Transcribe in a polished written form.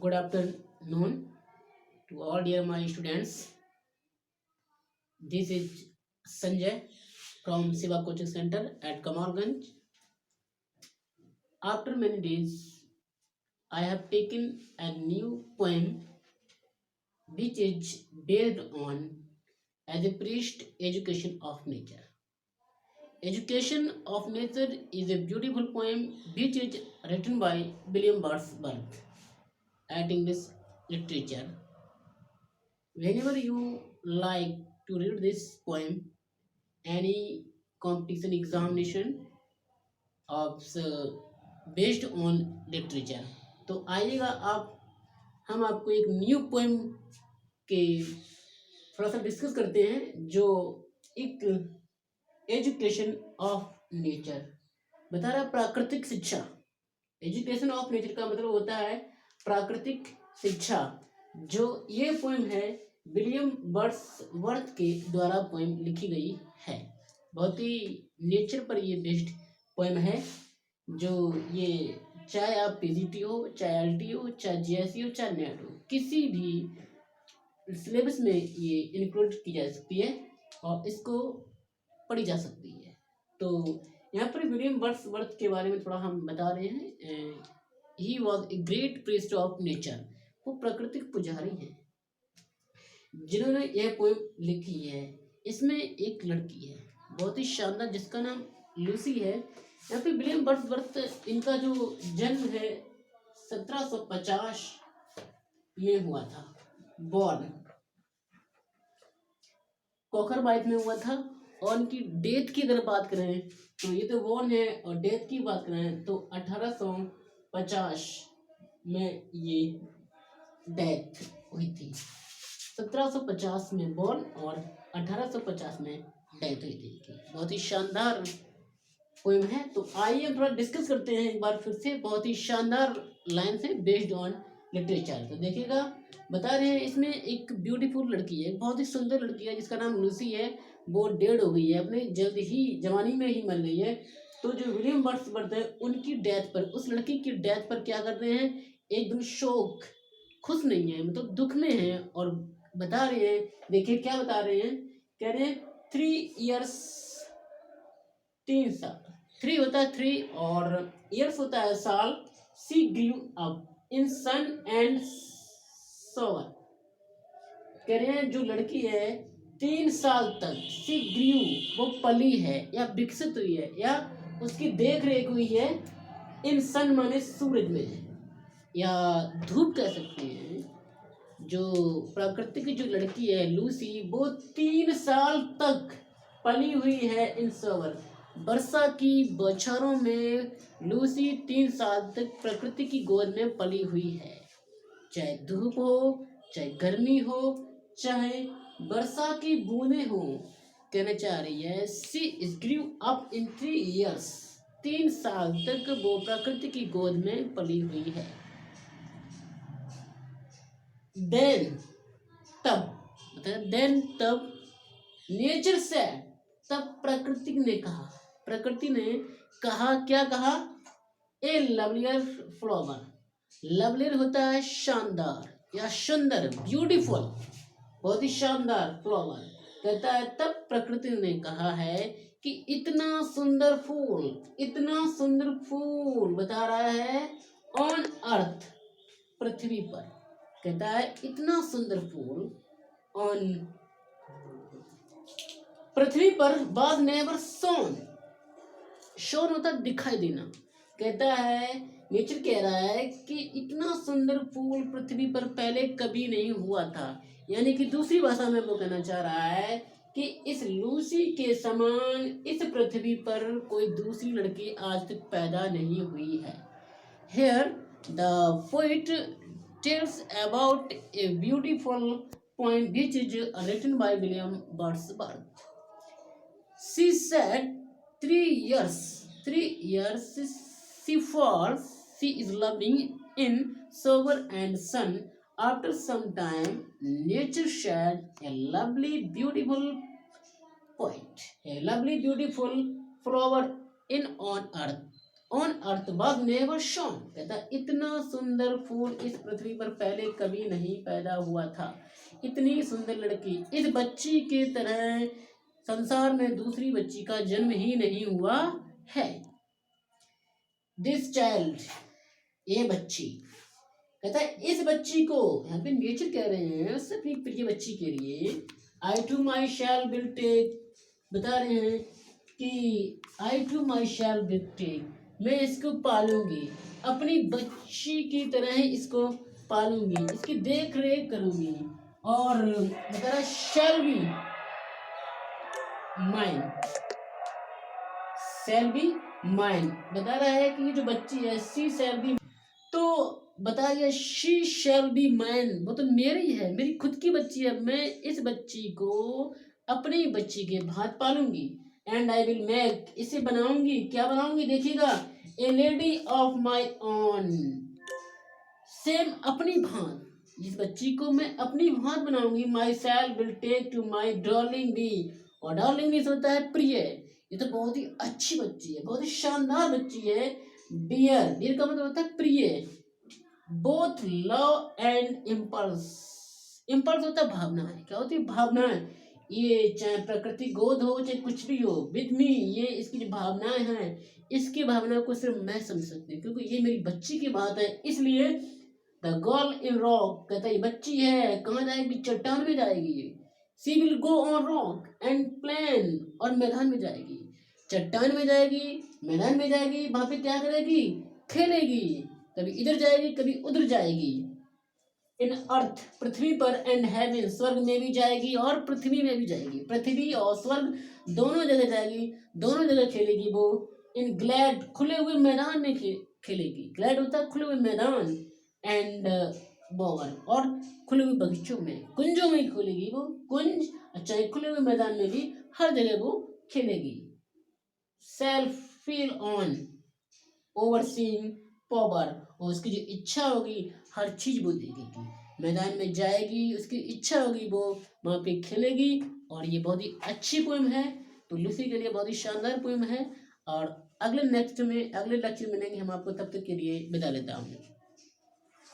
Good afternoon to all dear my students. This is Sanjay from Siva Coaching Center at Kamarganj. After many days, I have taken a new poem which is based on as a priest education of nature. Education of Nature is a beautiful poem which is written by William Wordsworth at English literature. Whenever you like to read this poem, any competition examination of based on literature, तो आइएगा आप, हम आपको एक new poem के थोड़ा सा discuss करते हैं जो एक एजुकेशन ऑफ नेचर बता रहा है। प्राकृतिक शिक्षा, एजुकेशन ऑफ नेचर का मतलब होता है प्राकृतिक शिक्षा। जो ये पोएम है विलियम वर्ड्सवर्थ के द्वारा पोएम लिखी गई है। बहुत ही नेचर पर ये बेस्ड पोएम है। जो ये चाहे आप पीजीटी हो, चाहे एलटी हो, चाहे जीएससी हो, चाहे नेट हो, किसी भी सिलेबस में ये इंक्लूड की जा सकती है और इसको पढ़ी जा सकती है। तो यहाँ पर विलियम वर्ड्सवर्थ के बारे में थोड़ा हम बता रहे हैं। He was a great priest of nature. वो प्राकृतिक पुजारी हैं जिन्होंने यह पोएम लिखी है। इसमें एक लड़की है बहुत ही शानदार जिसका नाम लूसी है। यहाँ पे विलियम वर्ड्सवर्थ, इनका जो जन्म है 1750 में हुआ था। बॉर्न कोकरबाइट में हुआ था। और इनकी डेथ की अगर बात करें तो ये तो बॉर्न है, और डेथ की बात करें तो 1850 में ये डेथ हुई थी। 1750 में बॉर्न और 1850 में डेथ हुई थी। बहुत ही शानदार पोएम है। तो आइए थोड़ा डिस्कस करते हैं एक बार फिर से। बहुत ही शानदार लाइन से बेस्ड ऑन लिटरेचर। तो देखिएगा, बता रहे हैं इसमें एक ब्यूटीफुल लड़की है, बहुत ही सुंदर लड़की है जिसका नाम लूसी है। वो डेड हो गई है, अपने जल्द ही जवानी में ही मर गई है। तो जो विलियम वर्ड्सवर्थ है उनकी डेथ पर, उस लड़की की डेथ पर क्या करते हैं, एकदम शोक, खुश नहीं है, मतलब दुख में है। और बता रहे हैं, देखिए क्या बता रहे हैं, कह रहे हैं 3 years, 3 साल, 3 होता है 3 और years होता है साल। She grew up in sun and shower. कह रहे हैं जो लड़की है 3 साल तक, सी ग्रीव वो पली है या विकसित हुई है या उसकी देख रेख हुई है। इन सन माने सूरज में या धूप कह सकते हैं। जो प्रकृति की जो लड़की है लूसी, वो 3 साल तक पली हुई है इन सोवर। वर्षा की बौछारों में लूसी 3 साल तक प्रकृति की गोद में पली हुई है। चाहे धूप हो, चाहे गर्मी हो, चाहे वर्षा की बूंदें हो। कहना चाह रही है she is grew up in 3 years, 3 साल तक वो प्रकृति की गोद में पली हुई है। देन तब, मतलब देन तब, नेचर से, तब प्रकृति ने कहा, प्रकृति ने कहा, क्या कहा, ए लवलियर फ्लावर। लवलियर होता है शानदार या सुंदर, ब्यूटीफुल, बहुत ही शानदार फ्लावर। कहता है तब प्रकृति ने कहा है कि इतना सुंदर फूल, इतना सुंदर फूल बता रहा है ऑन अर्थ, पृथ्वी पर। कहता है इतना सुंदर फूल ऑन पृथ्वी पर वाज नेवर सोन। शोन होता दिखाई देना। कहता है, नेचर कह रहा है कि इतना सुंदर फूल पृथ्वी पर पहले कभी नहीं हुआ था। यानी कि दूसरी भाषा में वो कहना चाह रहा है कि इस लूसी के समान इस पृथ्वी पर कोई दूसरी लड़की आज तक पैदा नहीं हुई है। Here the poet tells about a beautiful poem which is written by William Wordsworth. She said 3 years she falls, she is loving in sober and sun. After some time, nature shed a lovely, beautiful poet, a lovely, beautiful flower in on earth. On earth was never shown. कहता इतना सुंदर फूल इस पृथ्वी पर पहले कभी नहीं पैदा हुआ था। इतनी सुंदर लड़की इस बच्ची के तरह संसार में दूसरी बच्ची का जन्म ही नहीं हुआ है। दिस चाइल्ड, ये बच्ची, कहता है इस बच्ची को, यहाँ पे नेचर कह रहे हैं उससे अपनी प्रिय बच्ची के लिए, I to myself will take, बता रहे हैं कि I to myself will take, मैं इसको पालूंगी, अपनी बच्ची की तरह ही इसको पालूंगी, इसकी देख रेख करूंगी। और बता रहा shall be mine, shall be mine, बता रहा है कि ये जो बच्ची है सी शैल बी, तो बता गया शी शैल बी माइन, वो तो मेरी है, मेरी खुद की बच्ची है, मैं इस बच्ची को अपनी बच्ची के भांति पालूंगी। एंड आई विल मेक, इसे बनाऊंगी, क्या बनाऊंगी देखिएगा, a lady of my own, same अपनी भांति, इस बच्ची को मैं अपनी भांति बनाऊंगी। Myself will take to my darling be, और डार्लिंग भी होता है प्रिय, ये तो बहुत ही अच्छी बच्ची है, बहुत ही शानदार बच्ची है। डियर, डियर का मतलब होता है प्रिय। Both love and impulse, impulse होता है भावनाएं, क्या होती है भावनाएं, ये चाहे प्रकृति गोद हो चाहे कुछ भी हो, विद मी, ये इसकी जो भावनाएं हैं, इसकी भावना को सिर्फ मैं समझ सकती हूँ, क्योंकि ये मेरी बच्ची की बात है। इसलिए द गर्ल इन रॉक, कहता है ये बच्ची है कहाँ जाएगी, चट्टान में जाएगी। She will go on rock and plain, और मैदान में जाएगी, चट्टान में जाएगी, मैदान में जाएगी, वहां पे क्या करेगी, खेलेगी, कभी इधर जाएगी कभी उधर जाएगी। इन अर्थ, पृथ्वी पर, एंड हेवन, स्वर्ग में भी जाएगी और पृथ्वी में भी जाएगी, पृथ्वी और स्वर्ग दोनों जगह जाएगी, दोनों जगह खेलेगी वो। इन ग्लैड, खुले हुए मैदान में खेलेगी, ग्लैड होता है खुले हुए मैदान, एंड बोवर, और खुले हुए बगीचों में, कुंजों में खेलेगी वो, कुंज चाहे खुले हुए मैदान में भी, हर जगह वो खेलेगी। Self feel on overseeing power, और उसकी जो इच्छा होगी हर चीज वो देखेगी, मैदान में जाएगी, उसकी इच्छा होगी वो वहां पे खेलेगी। और ये बहुत ही अच्छी पोएम है, तो लूसी के लिए बहुत ही शानदार पोएम है। और अगले नेक्स्ट में, अगले लेक्चर में मिलेंगे हम आपको, तब तक के लिए विदा लेता हूँ।